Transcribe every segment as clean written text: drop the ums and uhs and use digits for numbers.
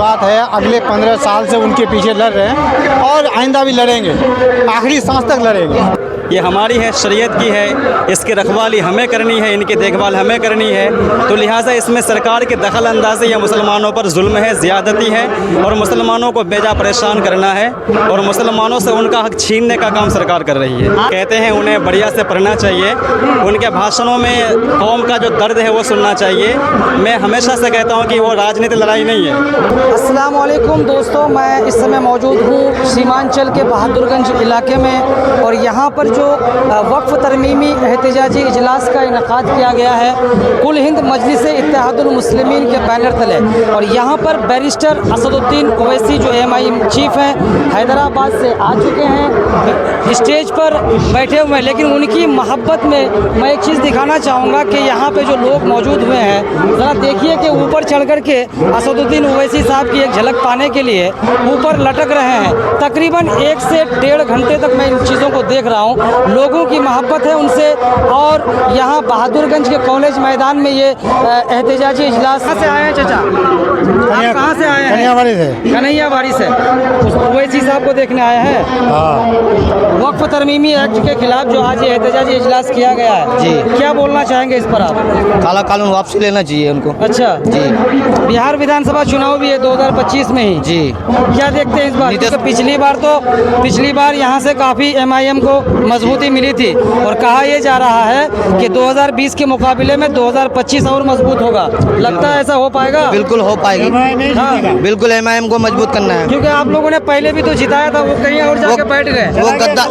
जज्बात है अगले 15 साल से उनके पीछे लड़ रहे हैं और आइंदा भी लड़ेंगे, आखिरी सांस तक लड़ेंगे। ये हमारी है, शरीयत की है, इसकी रखवाली हमें करनी है, इनकी देखभाल हमें करनी है। तो लिहाजा इसमें सरकार की दखल अंदाज़ी या मुसलमानों पर जुल्म है, ज़्यादती है और मुसलमानों को बेजा परेशान करना है और मुसलमानों से उनका हक छीनने का काम सरकार कर रही है। कहते हैं उन्हें बढ़िया से पढ़ना चाहिए, उनके भाषणों में कौम का जो दर्द है वो सुनना चाहिए। मैं हमेशा से कहता हूँ कि वो राजनीतिक लड़ाई नहीं है। अस्सलाम वालेकुम दोस्तों, मैं इस समय मौजूद हूँ सीमांचल के बहादुरगंज इलाके में और यहाँ पर जो वक्फ तरमीमी एहतजाजी इजलास का इनेकाद किया गया है कुल हिंद मजलिस इत्तेहादुल मुस्लिमीन के बैनर तले, और यहाँ पर बैरिस्टर असदुद्दीन ओवैसी जो MIM चीफ हैं हैदराबाद से आ चुके हैं, स्टेज पर बैठे हुए हैं। लेकिन उनकी मोहब्बत में मैं एक चीज़ दिखाना चाहूँगा कि यहाँ पे जो लोग मौजूद हुए हैं, ज़रा देखिए कि ऊपर चढ़ कर के असदुद्दीन ओवैसी साहब की एक झलक पाने के लिए ऊपर लटक रहे हैं। तकरीबन 1 से 1.5 घंटे तक मैं इन चीज़ों को देख रहा हूँ, लोगों की मोहब्बत है उनसे। और यहाँ बहादुरगंज के कॉलेज मैदान में ये एहतजाजी इजलास। कहाँ से आए हैं चाचा? आप कहाँ से आए हैं? कन्यावाड़ी से। कन्हैयाबाड़ी से। ओवैसी साहब को देखने आए हैं। वक्फ तरमीमी एक्ट के खिलाफ जो आज ये एहतजाजी इजलास किया गया है जी, क्या बोलना चाहेंगे इस पर आप? काला कानून वापसी लेना चाहिए उनको। अच्छा जी, बिहार विधानसभा चुनाव भी है 2025 में ही जी, क्या देखते हैं इस बार? क्योंकि पिछली बार यहाँ से काफ़ी MIM को मजबूती मिली थी और कहा यह जा रहा है कि 2020 के मुकाबले में 2025 और मजबूत होगा। लगता है ऐसा हो पाएगा? बिल्कुल हो पाएगी। हाँ, बिल्कुल MIM को मजबूत करना है। क्योंकि आप लोगों ने पहले भी तो जिताया था, वो कहीं और जाके बैठ गए।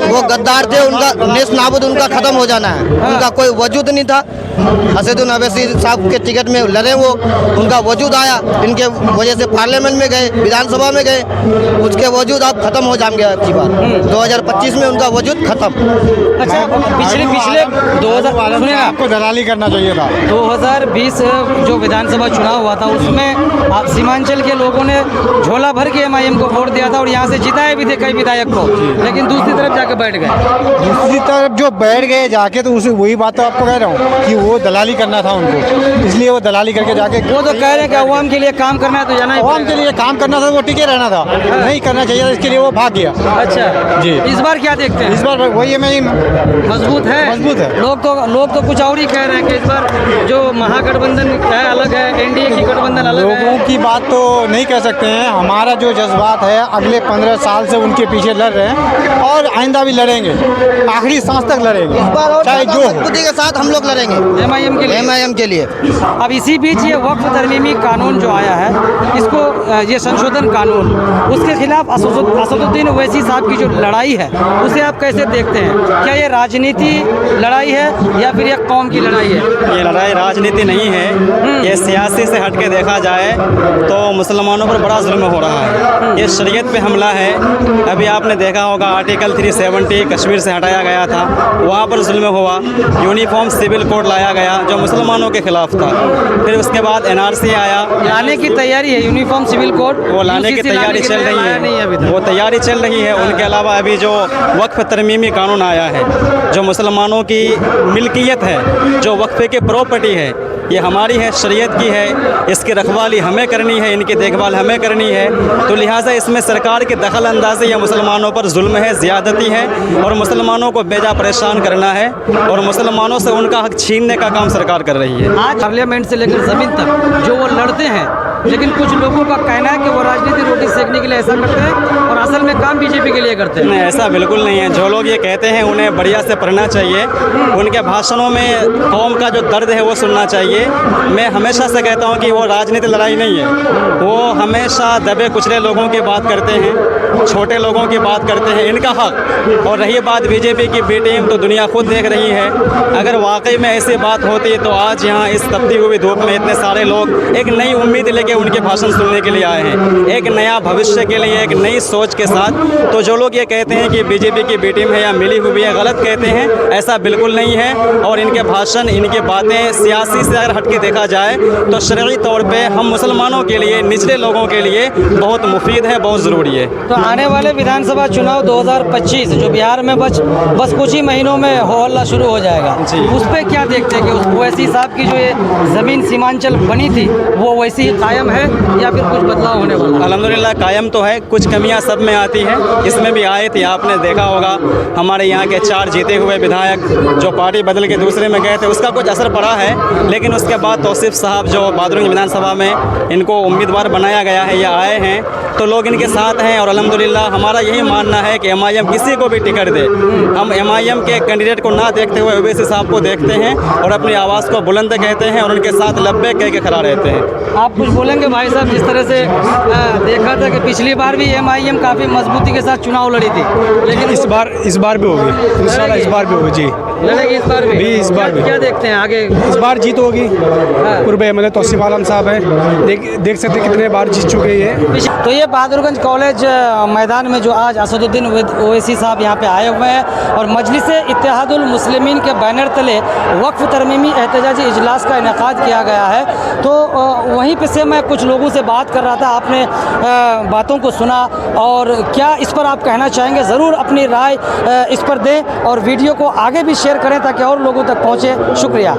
वो गद्दार थे, उनका नेस नाबूद उनका खत्म हो जाना है। उनका कोई वजूद नहीं था। असदुद्दीन ओवैसी साहब के टिकट में लड़े, वो उनका वजूद आया, इनके वजह से पार्लियामेंट में गए, विधानसभा में गए, उसके वजूद अब खत्म हो जाएंगे। अच्छी बात 2025 में उनका वजूद खत्म। अच्छा, पिछले 2000 सुनिए ना, आपको दलाली करना चाहिए था। 2020 जो विधानसभा चुनाव हुआ था उसमें आप सीमांचल के लोगों ने झोला भर के MIM को वोट दिया था और यहाँ से जिताए भी थे कई विधायक को, लेकिन दूसरी तरफ जाके बैठ गए। दूसरी तरफ जो बैठ गए जाके, तो उसे वही बात तो आपको कह रहा हूँ कि वो दलाली करना था उनको, इसलिए वो दलाली करके जाके। वो तो कह रहे हैं कि अवाम के लिए काम करना है तो जाना ही अवाम के लिए काम करना था, वो टिके रहना था, नहीं करना चाहिए था, इसके लिए वो भाग गया। अच्छा जी, इस बार क्या देखते हैं? इस बार वही MIM मजबूत है। लोग तो कुछ और ही कह रहे हैं कि इस बार जो महागठबंधन है अलग है, NDA की गठबंधन अलग है। लोगों की बात तो नहीं कह सकते हैं, हमारा जो जज्बात है अगले 15 साल से उनके पीछे लड़ रहे हैं और आइंदा भी लड़ेंगे, आखिरी सांस तक लड़ेंगे, चाहे जो मजबूती के साथ हम लोग लड़ेंगे MIM के लिए। MIM के लिए। अब इसी बीच ये वक्फ तरमीमी कानून जो आया है, इसको ये संशोधन कानून, उसके खिलाफ असदुद्दीन ओवैसी साहब की जो लड़ाई है उसे आप कैसे देखते हैं? क्या ये राजनीति लड़ाई है या फिर ये कौम की लड़ाई है? ये लड़ाई राजनीति नहीं है, ये सियासी से हट के देखा जाए तो मुसलमानों पर बड़ा जुल्म हो रहा है। ये शरीयत पे हमला है। अभी आपने देखा होगा आर्टिकल 370 कश्मीर से हटाया गया था, वहाँ पर जुल्म हुआ। यूनिफॉर्म सिविल कोड लाया गया जो मुसलमानों के खिलाफ था। फिर उसके बाद NRC आया, लाने की तैयारी है यूनिफॉर्म सिविल कोड, वो लाने की तैयारी चल रही है, वो तैयारी चल रही है। उनके अलावा अभी जो वक्फ तरमीमी कानून आया है, जो मुसलमानों की मिल्कियत है, जो वक्फे की प्रॉपर्टी है, ये हमारी है, शरीयत की है, इसकी रखवाली हमें करनी है, इनकी देखभाल हमें करनी है। तो लिहाजा इसमें सरकार की दखल अंदाज़ी या मुसलमानों पर जुल्म है, ज़्यादती है और मुसलमानों को बेजा परेशान करना है और मुसलमानों से उनका हक छीनने का काम सरकार कर रही है। आज पार्लियामेंट से लेकर ज़मीन तक जो वो लड़ते हैं, लेकिन कुछ लोगों का कहना है कि वो राजनीति रोटी सेकने के लिए ऐसा करते हैं और असल में काम BJP के लिए करते हैं। नहीं, ऐसा बिल्कुल नहीं है। जो लोग ये कहते हैं उन्हें बढ़िया से पढ़ना चाहिए, उनके भाषणों में कौम का जो दर्द है वो सुनना चाहिए। मैं हमेशा से कहता हूँ कि वो राजनीतिक लड़ाई नहीं है, वो हमेशा दबे कुचले लोगों की बात करते हैं, छोटे लोगों की बात करते हैं, इनका हक। और रही बात BJP की बी टीम, तो दुनिया खुद देख रही है। अगर वाकई में ऐसी बात होती तो आज यहाँ इस तपती हुई धूप में इतने सारे लोग एक नई उम्मीद लेके उनके भाषण सुनने के लिए आए हैं, एक नया भविष्य के लिए, एक नई सोच के साथ। तो जो लोग ये कहते हैं कि BJP की बी टीम है या मिली हुई है, गलत कहते हैं। ऐसा बिल्कुल नहीं है। और इनके भाषण, इनकी बातें सियासी से अगर हट के देखा जाए तो शरई तौर पे हम मुसलमानों के लिए, निचले लोगों के लिए बहुत मुफीद है, बहुत ज़रूरी है। तो आने वाले विधानसभा चुनाव 2025 जो बिहार में बस कुछ ही महीनों में हो हल्ला शुरू हो जाएगा, उस पर क्या देखते हैं कि उस ओवैसी साहब की जो ये ज़मीन सीमांचल बनी थी वो वैसी ही कायम है या फिर कुछ बदलाव होने वाला है? अल्हम्दुलिल्लाह कायम तो है, कुछ कमियां सब में आती हैं, इसमें भी आए थे। आपने देखा होगा हमारे यहाँ के 4 जीते हुए विधायक जो पार्टी बदल के दूसरे में गए थे, उसका कुछ असर पड़ा है। लेकिन उसके बाद तौसीफ साहब जो बहादुरगंज विधानसभा में इनको उम्मीदवार बनाया गया है या आए हैं, तो लोग इनके साथ हैं। और अल्हम्दुलिल्लाह हमारा यही मानना है कि MIM किसी को भी टिकट दे, हम MIM के कैंडिडेट को ना देखते हुए ओवैसी साहब को देखते हैं और अपनी आवाज़ को बुलंद कहते हैं और उनके साथ लब्बे कह के खड़ा रहते हैं। आप कुछ बोलेंगे भाई साहब? जिस तरह से देखा था कि पिछली बार भी MIM काफ़ी मजबूती के साथ चुनाव लड़ी थी, लेकिन इस बार भी होगी इंशाल्लाह, इस बार भी होगी जी, लड़ेगी इस बार भी। इस बार भी क्या देखते हैं आगे? इस बार जीत होगी। पूर्व MLA तौसीफ आलम साहब हैं, देख सकते हैं कितने बार जीत चुके हैं। तो ये बहादुरगंज कॉलेज मैदान में जो आज असदुद्दीन ओवैसी साहब यहाँ पे आए हुए हैं और मजलिस-ए-इत्तेहादुल मुस्लिमीन के बैनर तले वक्फ तरमीमी एहतजाजी इजलास का इनेकाद किया गया है। तो वहीं पे से मैं कुछ लोगों से बात कर रहा था, आपने बातों को सुना और क्या इस पर आप कहना चाहेंगे? ज़रूर अपनी राय इस पर दें और वीडियो को आगे भी शेयर करें ताकि और लोगों तक पहुँचे। शुक्रिया।